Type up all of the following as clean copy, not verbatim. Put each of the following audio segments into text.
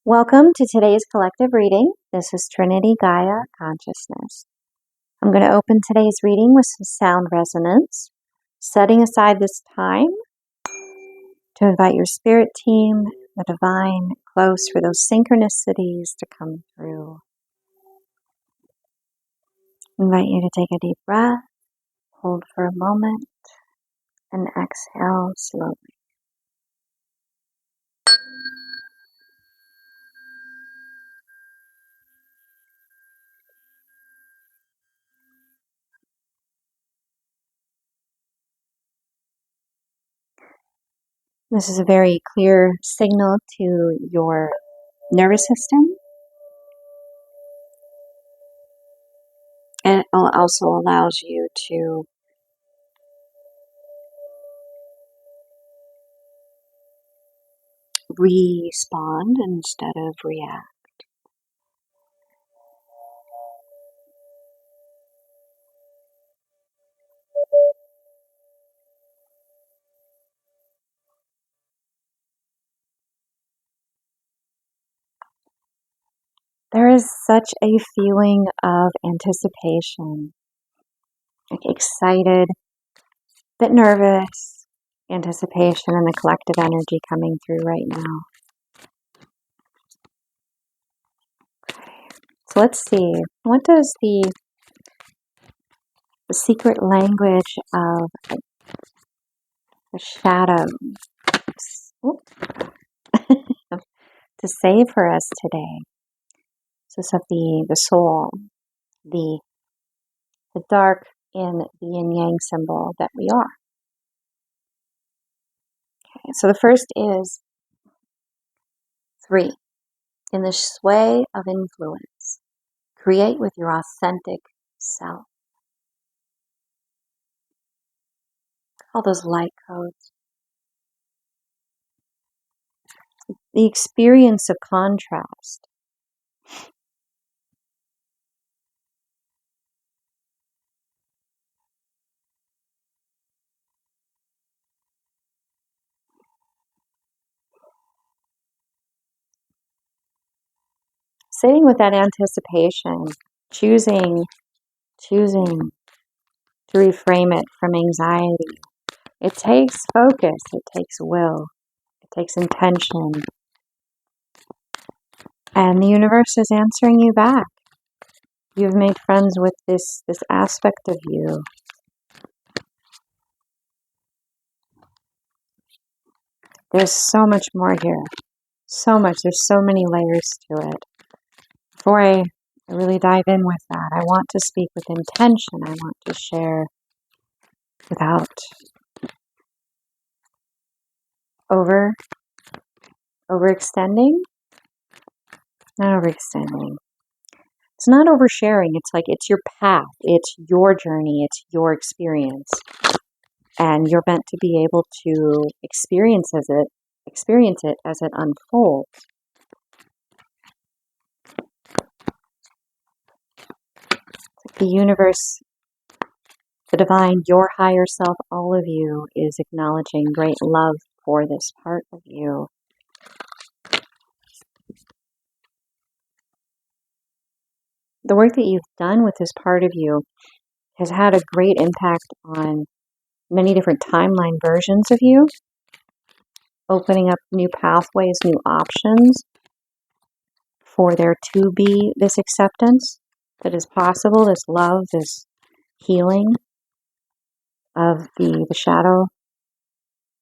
Welcome to today's collective reading. This is Trinity Gaia Consciousness. I'm going to open today's reading with some sound resonance, setting aside this time to invite your spirit team, the divine, close for those synchronicities to come through. Invite you to take a deep breath, hold for a moment, and exhale slowly. This is a very clear signal to your nervous system. And it also allows you to respond instead of react. There is such a feeling of anticipation, like excited, bit nervous, anticipation and the collective energy coming through right now. So let's see, what does the secret language of the shadow to say for us today? So it's of the soul, the dark in the yin yang symbol that we are. Okay, so the first is 3. In the sway of influence, create with your authentic self. All those light codes. The experience of contrast. Sitting with that anticipation, choosing to reframe it from anxiety. It takes focus, it takes will, it takes intention. And the universe is answering you back. You've made friends with this aspect of you. There's so much more here. So much. There's so many layers to it. Before I really dive in with that, I want to speak with intention. I want to share without overextending. Not overextending. It's not oversharing. It's like it's your path. It's your journey. It's your experience. And you're meant to be able to experience it as it unfolds. The universe, the divine, your higher self, all of you is acknowledging great love for this part of you. The work that you've done with this part of you has had a great impact on many different timeline versions of you, opening up new pathways, new options for there to be this acceptance that is possible, this love, this healing of the shadow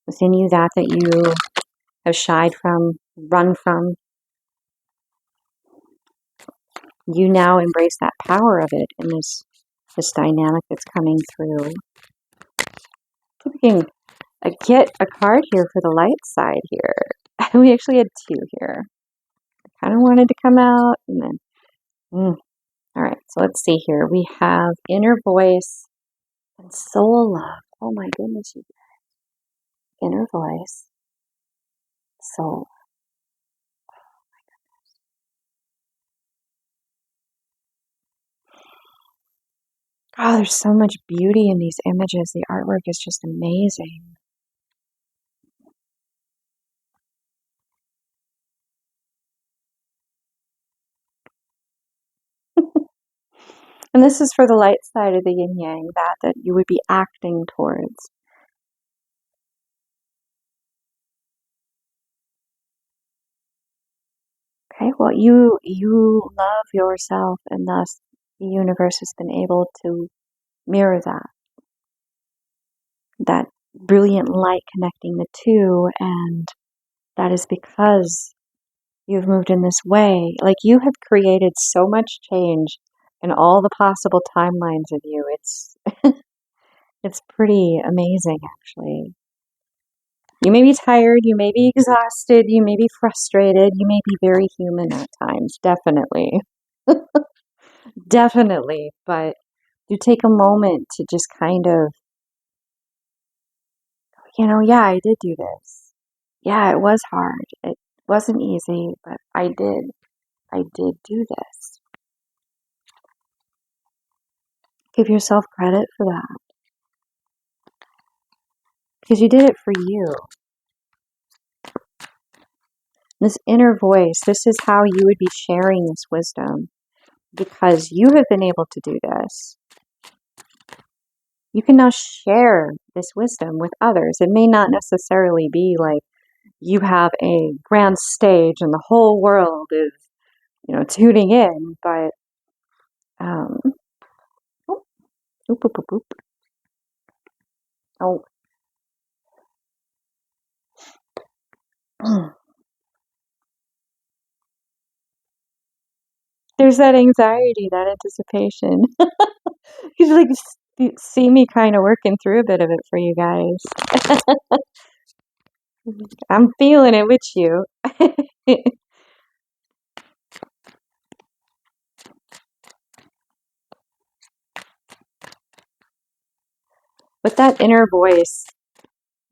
within you, that you have shied from, run from. You now embrace that power of it in this dynamic that's coming through. I get a card here for the light side here. We actually had 2 here. I kind of wanted to come out and then, all right, so let's see here. We have inner voice and soul love. Oh my goodness, you guys. Inner voice, soul. Oh, there's so much beauty in these images. The artwork is just amazing. And this is for the light side of the yin yang, that you would be acting towards. Okay, well, you love yourself, and thus the universe has been able to mirror that brilliant light connecting the two, and that is because you've moved in this way. Like, you have created so much change in all the possible timelines of you. It's pretty amazing, actually. You may be tired, you may be exhausted, you may be frustrated, you may be very human at times, definitely. Definitely, but you take a moment to just kind of, yeah, I did do this. Yeah, it was hard. It wasn't easy, but I did do this. Give yourself credit for that, because you did it for you. This inner voice, this is how you would be sharing this wisdom, because you have been able to do this. You can now share this wisdom with others. It may not necessarily be like you have a grand stage and the whole world is, tuning in, but um, oop, oop, oop, oop, oop. Oh, there's that anxiety, that anticipation. You like see me kind of working through a bit of it for you guys. I'm feeling it with you. But that inner voice,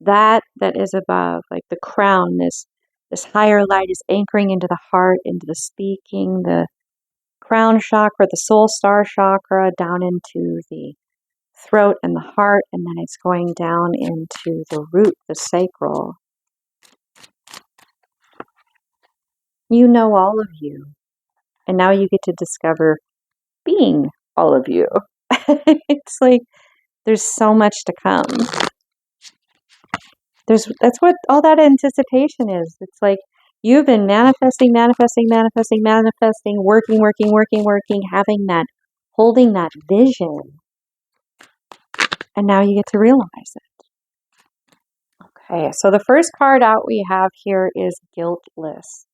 that is above, like the crown, this higher light is anchoring into the heart, into the speaking, the crown chakra, the soul star chakra, down into the throat and the heart, and then it's going down into the root, the sacral. You know all of you, and now you get to discover being all of you. It's like there's so much to come. That's what all that anticipation is. It's like you've been manifesting, working, having that, holding that vision, and now you get to realize it. Okay, so the first card out we have here is guiltless.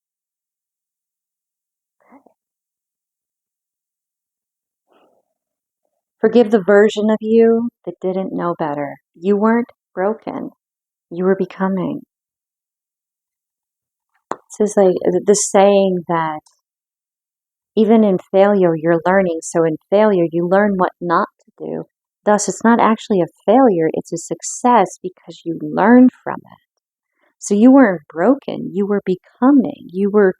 Forgive the version of you that didn't know better. You weren't broken. You were becoming. This is like the saying that even in failure, you're learning. So in failure, you learn what not to do. Thus, it's not actually a failure, it's a success because you learned from it. So you weren't broken, you were becoming. You were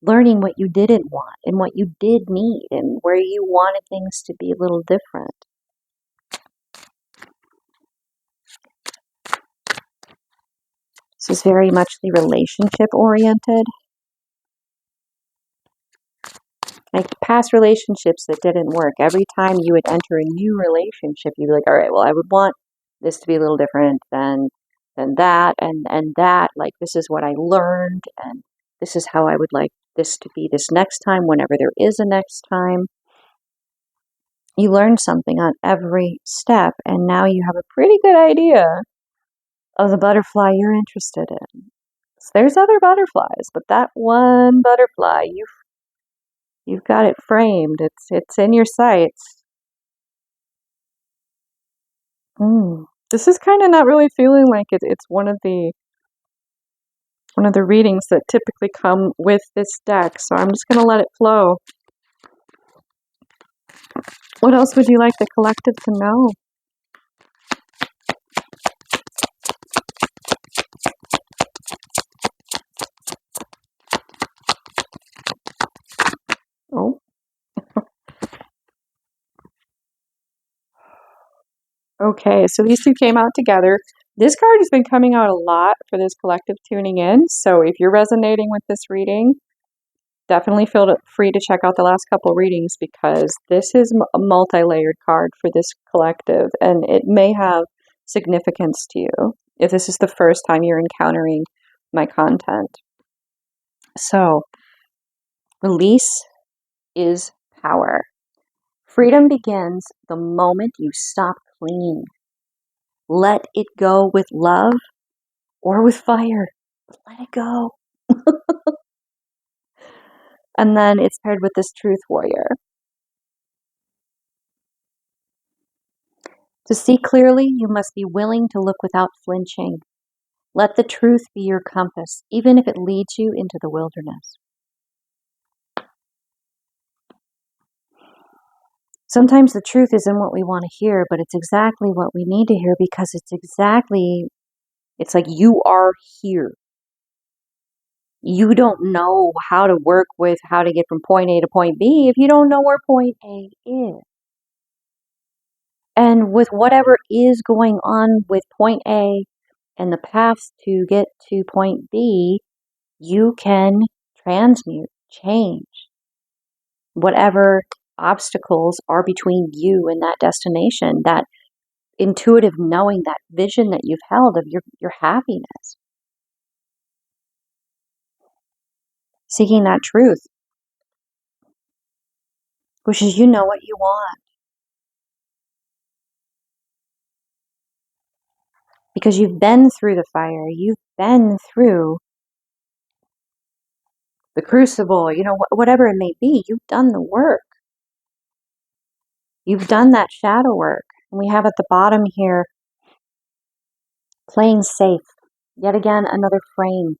learning what you didn't want and what you did need and where you wanted things to be a little different. This is very much the relationship oriented. Like past relationships that didn't work. Every time you would enter a new relationship, you'd be like, all right, well, I would want this to be a little different than that and that. Like, this is what I learned, and this is how I would like this to be this next time, whenever there is a next time. You learn something on every step, and now you have a pretty good idea of the butterfly you're interested in. So there's other butterflies, but that one butterfly, you've got it framed. It's in your sights. This is kind of not really feeling like it's one of the readings that typically come with this deck, so I'm just going to let it flow. What else would you like the collective to know? Oh. Okay, so these two came out together. This card has been coming out a lot for this collective tuning in, so if you're resonating with this reading, definitely feel free to check out the last couple readings, because this is a multi-layered card for this collective, and it may have significance to you if this is the first time you're encountering my content. So, release is power. Freedom begins the moment you stop clinging. Let it go with love or with fire. Let it go. And then it's paired with this truth warrior. To see clearly, you must be willing to look without flinching. Let the truth be your compass, even if it leads you into the wilderness. Sometimes the truth isn't what we want to hear, but it's exactly what we need to hear, because it's like you are here. You don't know how to work with how to get from point A to point B if you don't know where point A is. And with whatever is going on with point A and the paths to get to point B, you can transmute, change whatever obstacles are between you and that destination, that intuitive knowing, that vision that you've held of your happiness. Seeking that truth, which is, you know what you want. Because you've been through the fire, you've been through the crucible, whatever it may be, you've done the work. You've done that shadow work. And we have at the bottom here, playing safe. Yet again, another frame.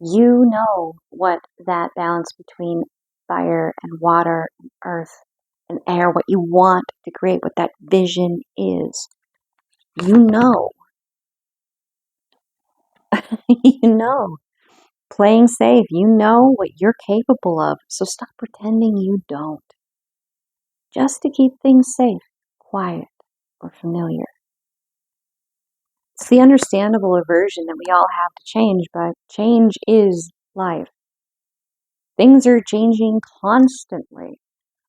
You know what that balance between fire and water and earth and air, what you want to create, what that vision is. You know. You know. Playing safe. You know what you're capable of. So stop pretending you don't. Just to keep things safe, quiet, or familiar. It's the understandable aversion that we all have to change, but change is life. Things are changing constantly.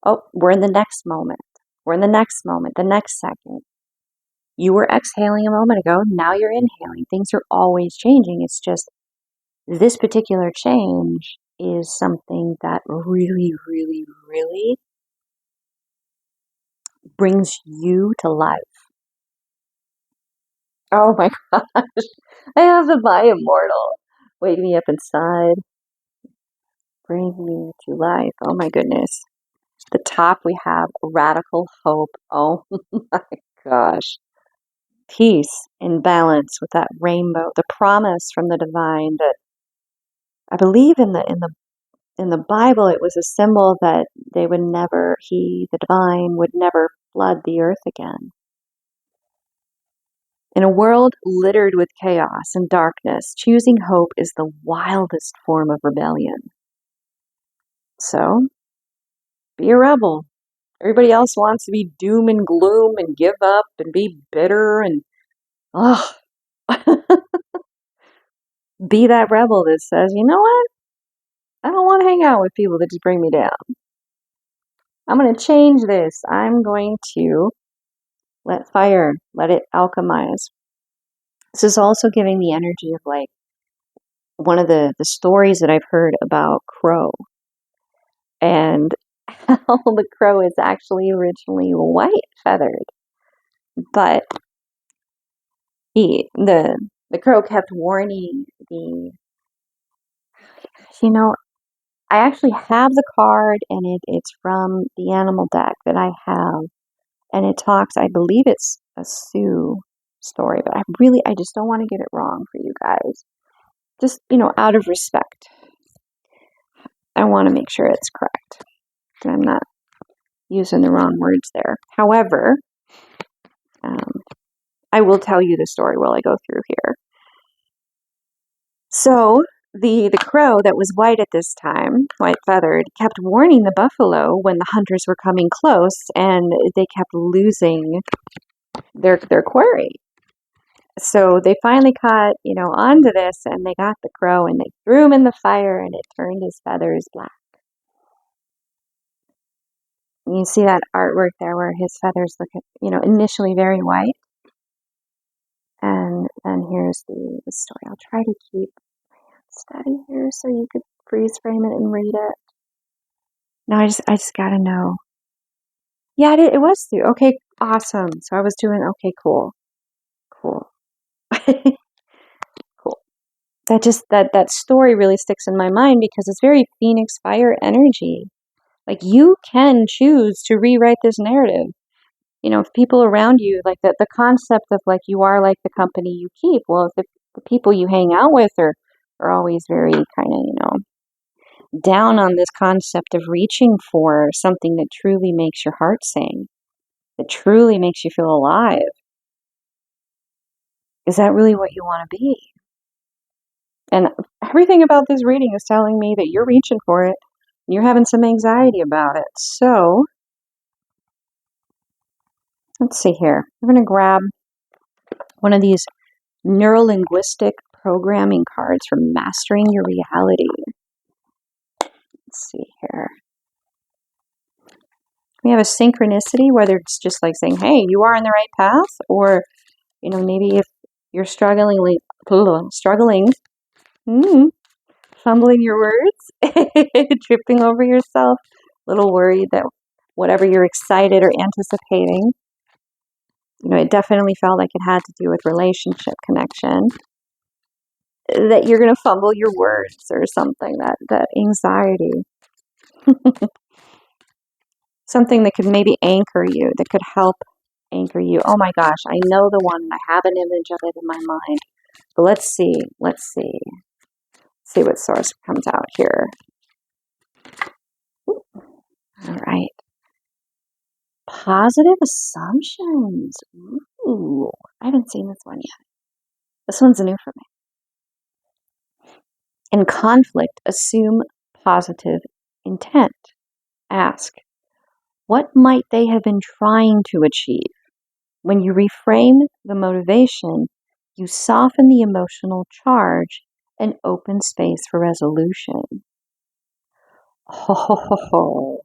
Oh, we're in the next moment. We're in the next moment, the next second. You were exhaling a moment ago, now you're inhaling. Things are always changing. It's just this particular change is something that really, really, really brings you to life. Oh my gosh. I have to buy Immortal. Wake me up inside. Bring me to life. Oh my goodness. The top we have radical hope. Oh my gosh. Peace and balance with that rainbow. The promise from the divine that I believe in the Bible, it was a symbol that they would never, the divine, would never flood the earth again. In a world littered with chaos and darkness, choosing hope is the wildest form of rebellion. So, be a rebel. Everybody else wants to be doom and gloom and give up and be bitter and, be that rebel that says, you know what? I don't want to hang out with people that just bring me down. I'm going to change this. I'm going to let it alchemize. This is also giving the energy of like one of the stories that I've heard about Crow, and how the crow is actually originally white feathered, but the crow kept warning I actually have the card, and it's from the animal deck that I have, and it talks, I believe it's a Sioux story, but I just don't want to get it wrong for you guys. Just, out of respect, I want to make sure it's correct, and I'm not using the wrong words there. However, I will tell you the story while I go through here. So, the crow that was white at this time, white feathered, kept warning the buffalo when the hunters were coming close, and they kept losing their quarry. So they finally caught, onto this, and they got the crow and they threw him in the fire and it turned his feathers black. And you see that artwork there where his feathers look, initially very white. And then here's the story. I'll try to keep steady here so you could freeze frame it and read it. No, I just gotta know. Yeah, it was through. Okay, awesome. So I was doing, okay, cool. Cool. Cool. That story really sticks in my mind because it's very Phoenix fire energy. Like, you can choose to rewrite this narrative. If people around you, like the concept of like you are like the company you keep. Well, if the people you hang out with are always very kind of, down on this concept of reaching for something that truly makes your heart sing, that truly makes you feel alive. Is that really what you want to be? And everything about this reading is telling me that you're reaching for it. You're having some anxiety about it. So, let's see here. I'm going to grab one of these neurolinguistic programming cards from Mastering Your Reality. Let's see here. We have a synchronicity, whether it's just like saying, hey, you are on the right path, or, maybe if you're struggling, fumbling your words, tripping over yourself, a little worried that whatever you're excited or anticipating, it definitely felt like it had to do with relationship connection, that you're going to fumble your words or something, that anxiety. Something that could maybe anchor you, that could help anchor you. Oh my gosh, I know the one. I have an image of it in my mind. But let's see what source comes out here. All right. Positive assumptions. Ooh, I haven't seen this one yet. This one's new for me. In conflict, assume positive intent. Ask, what might they have been trying to achieve? When you reframe the motivation, you soften the emotional charge and open space for resolution. Oh,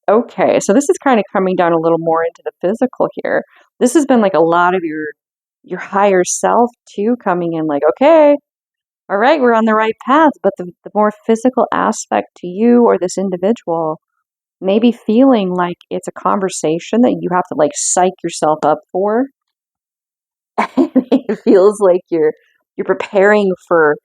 okay, so this is kind of coming down a little more into the physical here. This has been like a lot of your higher self too coming in like, okay, all right, we're on the right path. But the more physical aspect to you or this individual maybe feeling like it's a conversation that you have to like psych yourself up for. It feels like you're preparing for,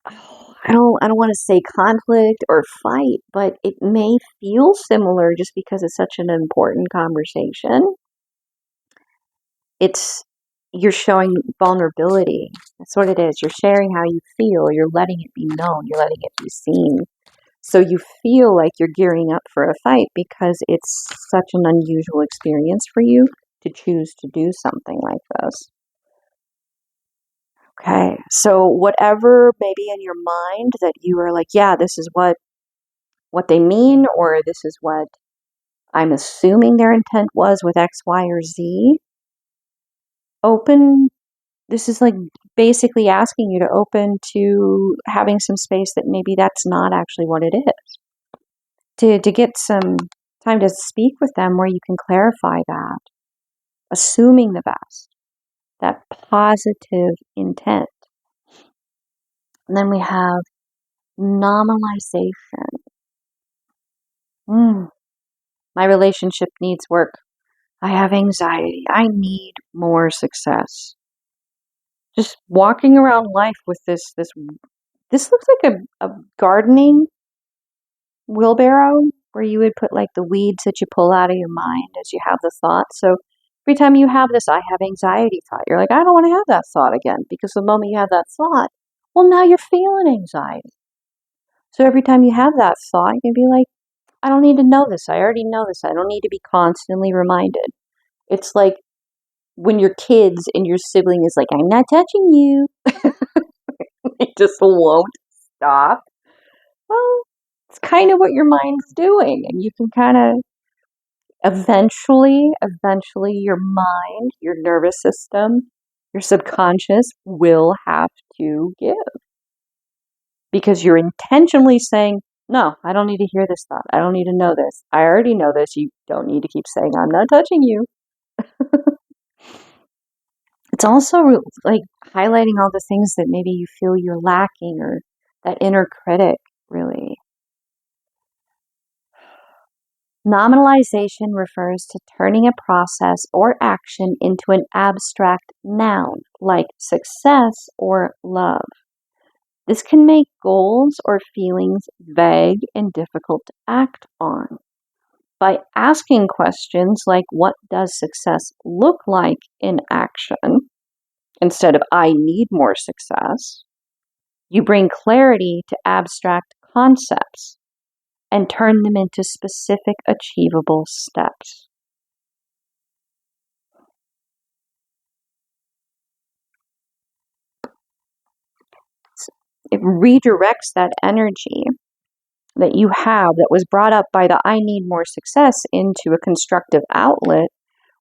I don't want to say conflict or fight, but it may feel similar just because it's such an important conversation. You're showing vulnerability. That's what it is. You're sharing how you feel. You're letting it be known. You're letting it be seen. So you feel like you're gearing up for a fight because it's such an unusual experience for you to choose to do something like this. Okay, so whatever maybe in your mind that you are like, yeah, this is what they mean, or this is what I'm assuming their intent was with X, Y, or Z, this is like basically asking you to open to having some space that maybe that's not actually what it is. To get some time to speak with them where you can clarify that, assuming the best, that positive intent. And then we have nominalization. My relationship needs work. I have anxiety. I need more success. Just walking around life with this looks like a gardening wheelbarrow where you would put like the weeds that you pull out of your mind as you have the thought. So every time you have this I have anxiety thought, you're like, I don't want to have that thought again, because the moment you have that thought, well, now you're feeling anxiety. So every time you have that thought, you can be like, I don't need to know this. I already know this. I don't need to be constantly reminded. It's like when your kids and your sibling is like, I'm not touching you. They just won't stop. Well, it's kind of what your mind's doing. And you can kind of Eventually, your mind, your nervous system, your subconscious will have to give. Because you're intentionally saying, no, I don't need to hear this thought. I don't need to know this. I already know this. You don't need to keep saying, I'm not touching you. It's also like highlighting all the things that maybe you feel you're lacking, or that inner critic, really. Nominalization refers to turning a process or action into an abstract noun, like success or love. This can make goals or feelings vague and difficult to act on. By asking questions like, what does success look like in action, instead of I need more success, you bring clarity to abstract concepts and turn them into specific, achievable steps. It redirects that energy that you have that was brought up by the I need more success into a constructive outlet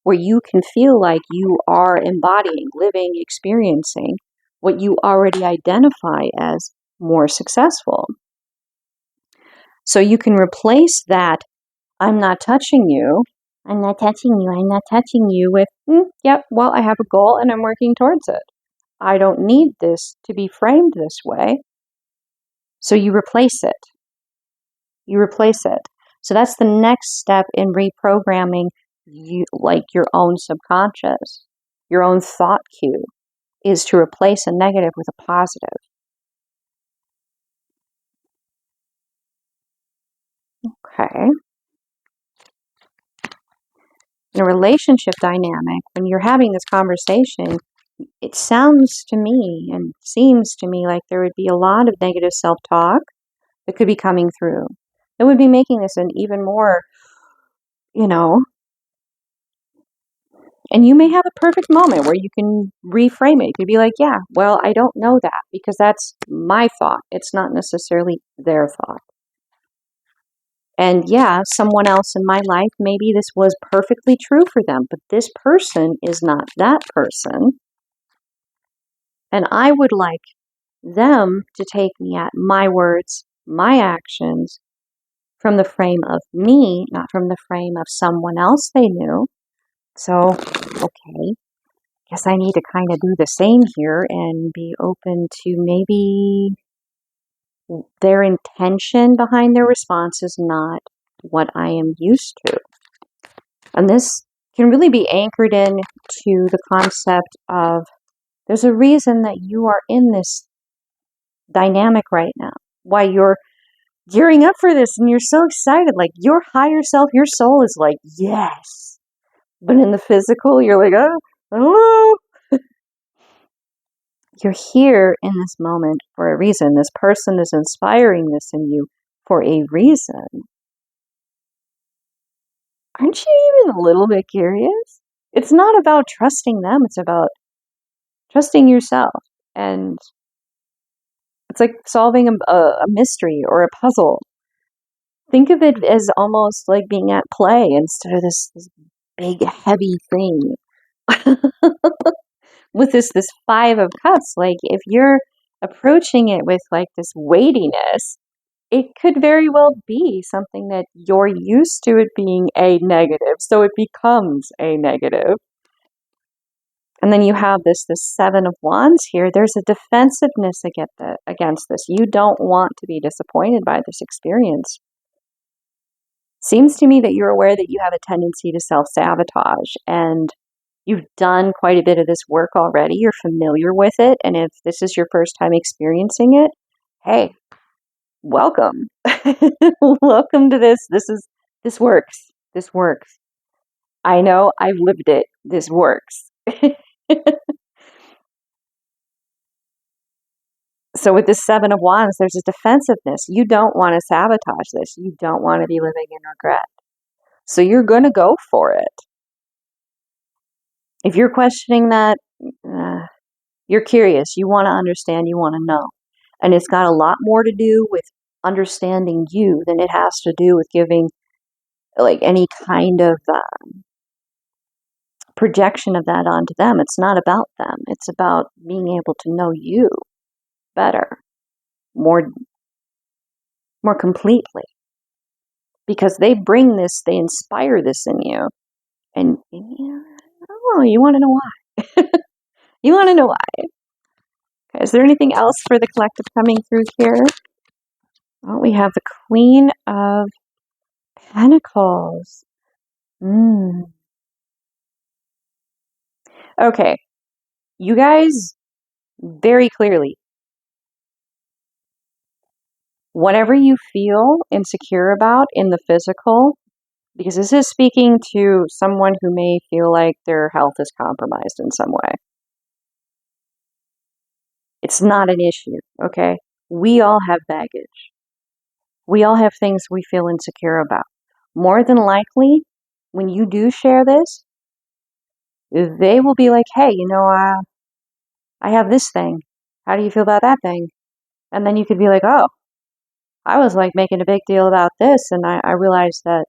where you can feel like you are embodying, living, experiencing what you already identify as more successful. So you can replace that I'm not touching you, I'm not touching you with, yep, well, I have a goal and I'm working towards it. I don't need this to be framed this way. So you replace it. So that's the next step in reprogramming your own subconscious, your own thought cue, is to replace a negative with a positive. Okay. In a relationship dynamic, when you're having this conversation, it sounds to me and seems to me like there would be a lot of negative self-talk that could be coming through. That would be making this an even more, and you may have a perfect moment where you can reframe it. You could be like, yeah, well, I don't know that because that's my thought. It's not necessarily their thought. And yeah, someone else in my life, maybe this was perfectly true for them, but this person is not that person. And I would like them to take me at my words, my actions, from the frame of me, not from the frame of someone else they knew. So, okay, guess I need to kind of do the same here and be open to maybe their intention behind their response is not what I am used to. And this can really be anchored in to the concept of there's a reason that you are in this dynamic right now. Why you're gearing up for this and you're so excited. Like your higher self, your soul is like, yes. But in the physical, you're like, oh, I don't know. You're here in this moment for a reason. This person is inspiring this in you for a reason. Aren't you even a little bit curious? It's not about trusting them. It's about trusting yourself. And it's like solving a mystery or a puzzle. Think of it as almost like being at play instead of this big, heavy thing. With this 5 of cups, like if you're approaching it with like this weightiness, it could very well be something that you're used to it being a negative, so it becomes a negative. And then you have this 7 of wands here. There's a defensiveness against this. You don't want to be disappointed by this experience. Seems to me that you're aware that you have a tendency to self-sabotage, and you've done quite a bit of this work already. You're familiar with it. And if this is your first time experiencing it, hey, welcome. Welcome to this. This works. This works. I know I've lived it. This works. So with this 7 of wands, there's a defensiveness. You don't want to sabotage this. You don't want to be living in regret. So you're going to go for it. If you're questioning that, you're curious, you want to understand, you want to know. And it's got a lot more to do with understanding you than it has to do with giving like any kind of projection of that onto them. It's not about them. It's about being able to know you better, more completely. Because they bring this, they inspire this in you. And oh, you want to know why? You want to know why. Okay, is there anything else for the collective coming through here? Well, we have the Queen of Pentacles. Okay, you guys, very clearly, whatever you feel insecure about in the physical, because this is speaking to someone who may feel like their health is compromised in some way. It's not an issue, okay? We all have baggage. We all have things we feel insecure about. More than likely, when you do share this, they will be like, hey, I have this thing. How do you feel about that thing? And then you could be like, oh, I was like making a big deal about this, and I realized that,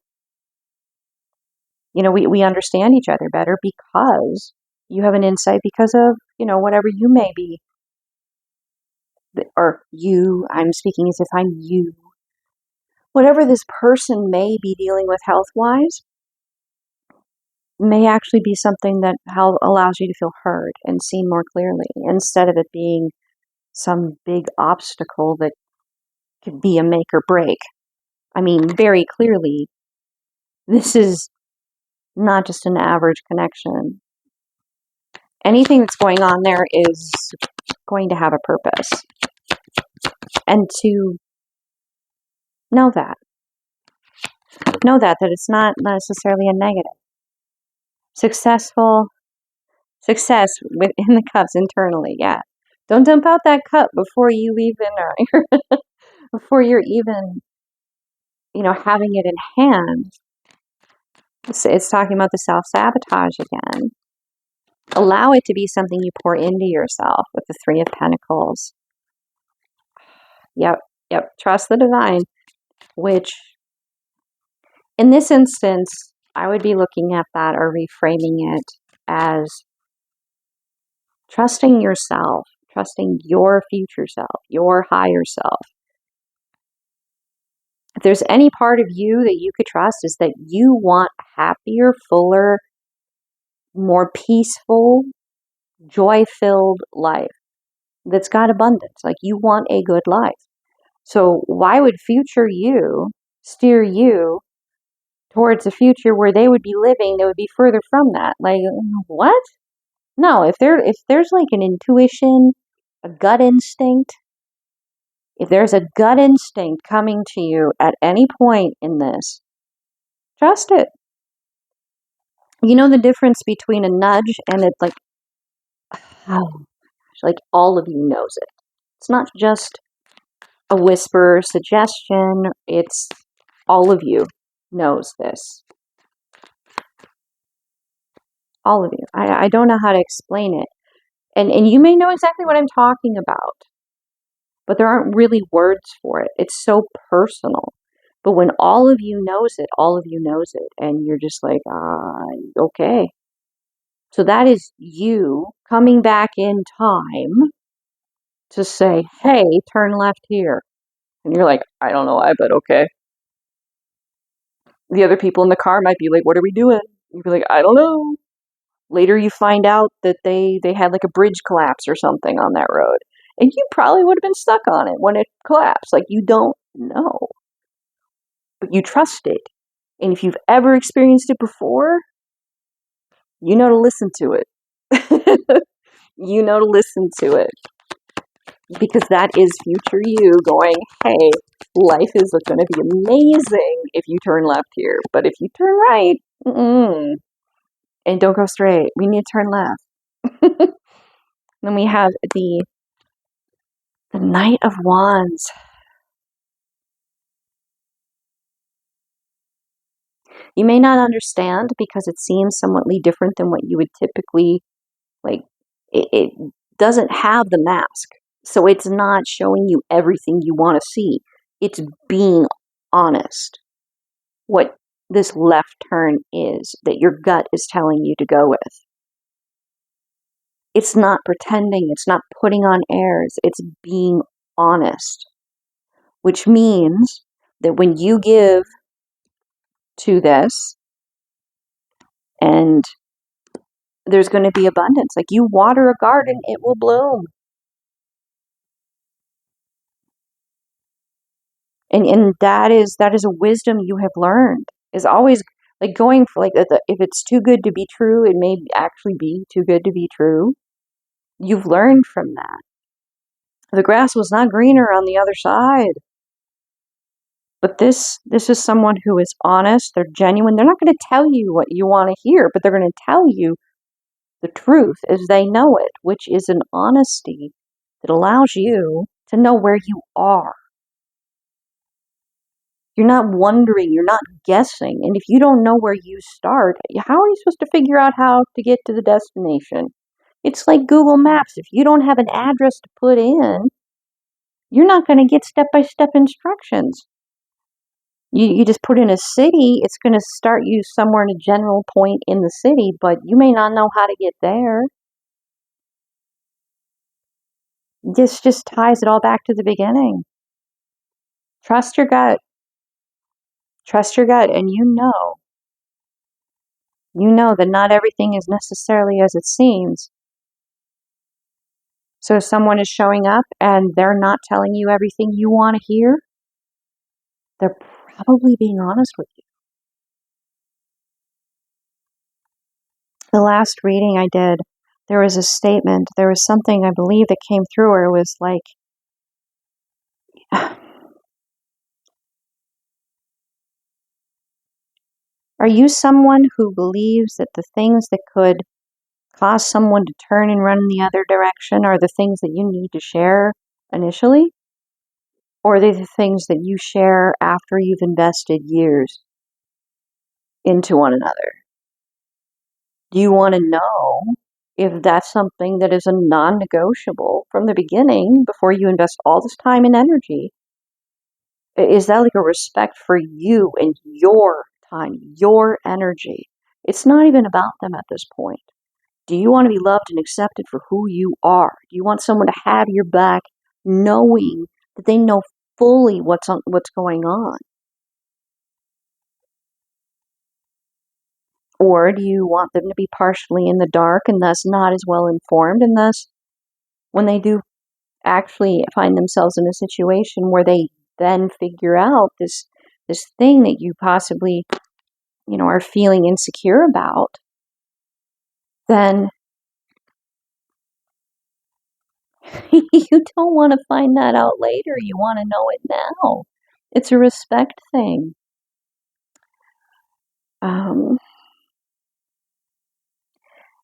we understand each other better because you have an insight because of, whatever you may be, or you, I'm speaking as if I'm you. Whatever this person may be dealing with health-wise may actually be something that allows you to feel heard and seen more clearly, instead of it being some big obstacle that could be a make or break. I mean, very clearly, this is not just an average connection. Anything that's going on there is going to have a purpose. And to know that it's not necessarily a negative. Success within the cups internally, yeah. Don't dump out that cup before you even, before you're even, having it in hand. It's talking about the self-sabotage again. Allow it to be something you pour into yourself with the Three of Pentacles. Yep. Trust the divine, which in this instance, I would be looking at that or reframing it as trusting yourself, trusting your future self, your higher self. If there's any part of you that you could trust, is that you want a happier, fuller, more peaceful, joy-filled life that's got abundance. Like, you want a good life. So why would future you steer you towards a future where they would be living that would be further from that? Like, what? No, if there's like an intuition, a gut instinct, if there's a gut instinct coming to you at any point in this, trust it. You know the difference between a nudge and it's like, oh, like all of you knows it. It's not just a whisper suggestion, it's all of you knows this. All of you. I don't know how to explain it. And you may know exactly what I'm talking about, but there aren't really words for it. It's so personal. But when all of you knows it, and you're just like, okay. So that is you coming back in time to say, hey, turn left here. And you're like, I don't know why, but okay. The other people in the car might be like, what are we doing? You'd be like, I don't know. Later you find out that they had like a bridge collapse or something on that road. And you probably would have been stuck on it when it collapsed. Like, you don't know. But you trust it. And if you've ever experienced it before, you know to listen to it. You know to listen to it. Because that is future you going, hey, life is going to be amazing if you turn left here. But if you turn right, and don't go straight, we need to turn left. Then we have the Knight of Wands. You may not understand because it seems somewhatly different than what you would typically, like, it doesn't have the mask. So it's not showing you everything you want to see. It's being honest. What this left turn is that your gut is telling you to go with. It's not pretending, it's not putting on airs, it's being honest. Which means that when you give to this, and there's going to be abundance. Like you water a garden, it will bloom. And that is a wisdom you have learned. Is always like going for like if it's too good to be true, it may actually be too good to be true. You've learned from that. The grass was not greener on the other side. But this is someone who is honest, they're genuine. They're not going to tell you what you want to hear, but they're going to tell you the truth as they know it, which is an honesty that allows you to know where you are. You're not wondering, you're not guessing. And if you don't know where you start, how are you supposed to figure out how to get to the destination? It's like Google Maps. If you don't have an address to put in, you're not going to get step-by-step instructions. You just put in a city, it's going to start you somewhere in a general point in the city, but you may not know how to get there. This just ties it all back to the beginning. Trust your gut. Trust your gut, and you know that not everything is necessarily as it seems. So if someone is showing up and they're not telling you everything you want to hear, they're probably being honest with you. The last reading I did, there was a statement, there was something I believe that came through where it was like, are you someone who believes that the things that could cause someone to turn and run in the other direction are the things that you need to share initially? Or are they the things that you share after you've invested years into one another? Do you want to know if that's something that is a non-negotiable from the beginning before you invest all this time and energy? Is that like a respect for you and your time, your energy? It's not even about them at this point. Do you want to be loved and accepted for who you are? Do you want someone to have your back knowing that they know fully what's going on? Or do you want them to be partially in the dark and thus not as well informed, and thus when they do actually find themselves in a situation where they then figure out this thing that you possibly, are feeling insecure about, then you don't want to find that out later. You want to know it now. It's a respect thing.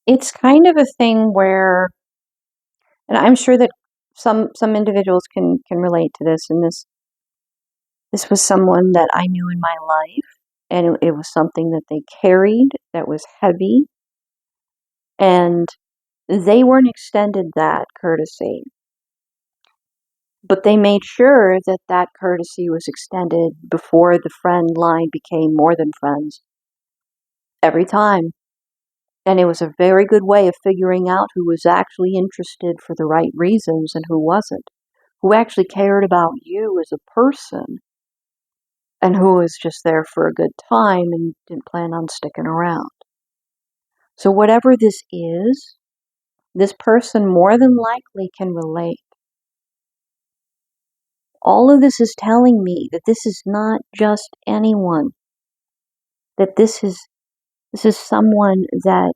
It's kind of a thing where, and I'm sure that some individuals can relate to this, and this was someone that I knew in my life, and it was something that they carried that was heavy, and they weren't extended that courtesy, but they made sure that that courtesy was extended before the friend line became more than friends every time. And it was a very good way of figuring out who was actually interested for the right reasons and who wasn't, who actually cared about you as a person, and who was just there for a good time and didn't plan on sticking around. So whatever this is, this person more than likely can relate. All of this is telling me that this is not just anyone, that this is someone that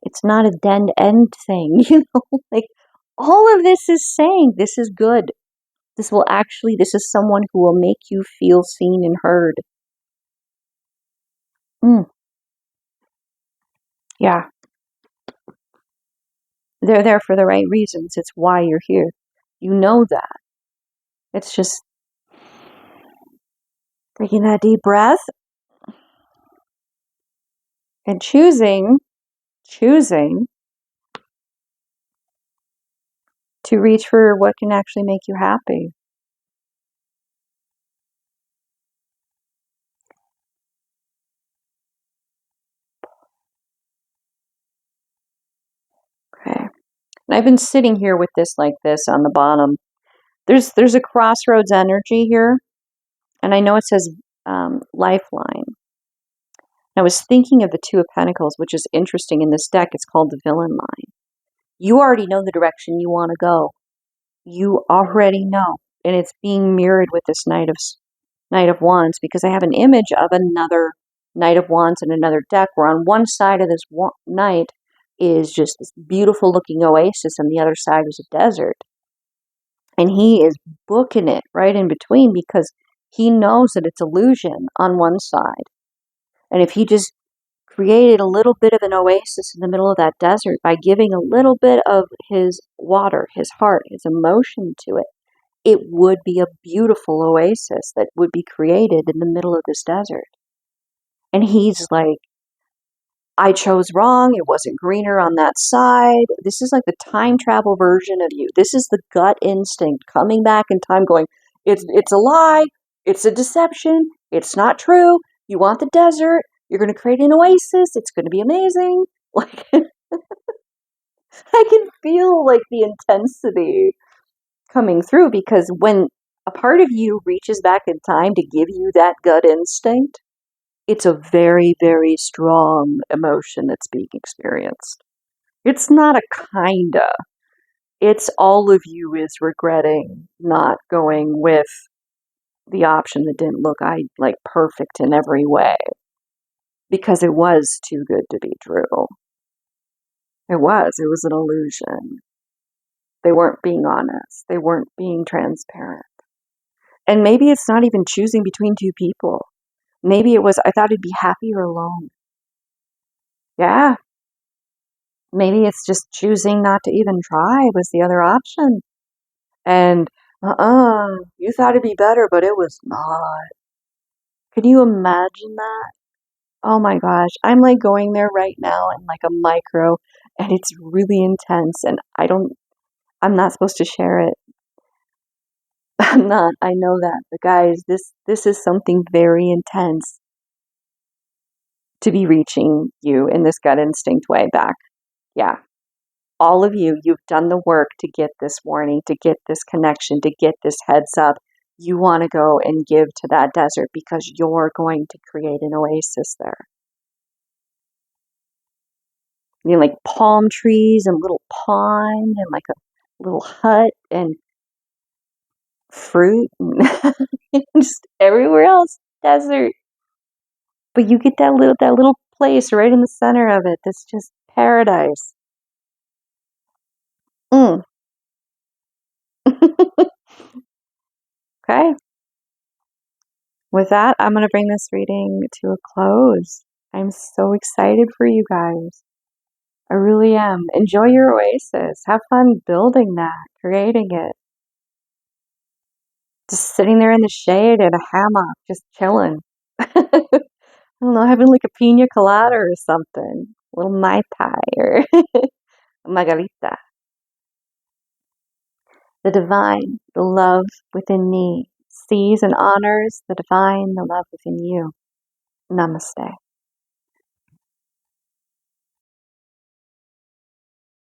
it's not a dead end thing, like all of this is saying this is good. This is someone who will make you feel seen and heard. Yeah. They're there for the right reasons. It's why you're here. You know that. It's just taking that deep breath and choosing to reach for what can actually make you happy. And I've been sitting here with this like this on the bottom. There's a crossroads energy here, and I know it says lifeline. I was thinking of the Two of Pentacles, which is interesting in this deck. It's called the villain line. You already know the direction you want to go. You already know, and it's being mirrored with this Knight of Wands, because I have an image of another Knight of Wands in another deck, where on one side of this knight is just this beautiful looking oasis, and the other side is a desert. And he is booking it right in between, because he knows that it's illusion on one side. And if he just created a little bit of an oasis in the middle of that desert by giving a little bit of his water, his heart, his emotion to it, it would be a beautiful oasis that would be created in the middle of this desert. And he's like, I chose wrong. It wasn't greener on that side. This is like the time travel version of you. This is the gut instinct coming back in time going, it's a lie. It's a deception. It's not true. You want the desert. You're going to create an oasis. It's going to be amazing. Like, I can feel like the intensity coming through, because when a part of you reaches back in time to give you that gut instinct, it's a very, very strong emotion that's being experienced. It's not a kinda. It's all of you is regretting not going with the option that didn't look like perfect in every way, because it was too good to be true. It was an illusion. They weren't being honest. They weren't being transparent. And maybe it's not even choosing between two people. Maybe it was, I thought I'd be happier alone. Yeah. Maybe it's just choosing not to even try was the other option. And, you thought it'd be better, but it was not. Can you imagine that? Oh my gosh. I'm like going there right now in like a micro, and it's really intense, and I'm not supposed to share it. I'm not. I know that. But guys, this is something very intense to be reaching you in this gut instinct way back. Yeah. All of you, you've done the work to get this warning, to get this connection, to get this heads up. You want to go and give to that desert, because you're going to create an oasis there. You know, like palm trees and little pond and like a little hut and fruit and just everywhere else, desert. But you get that little place right in the center of it that's just paradise. Mm. Okay. With that, I'm going to bring this reading to a close. I'm so excited for you guys. I really am. Enjoy your oasis. Have fun building that, creating it. Just sitting there in the shade in a hammock, just chilling. I don't know, having like a pina colada or something. A little Mai Tai or a margarita. The divine, the love within me, sees and honors the divine, the love within you. Namaste.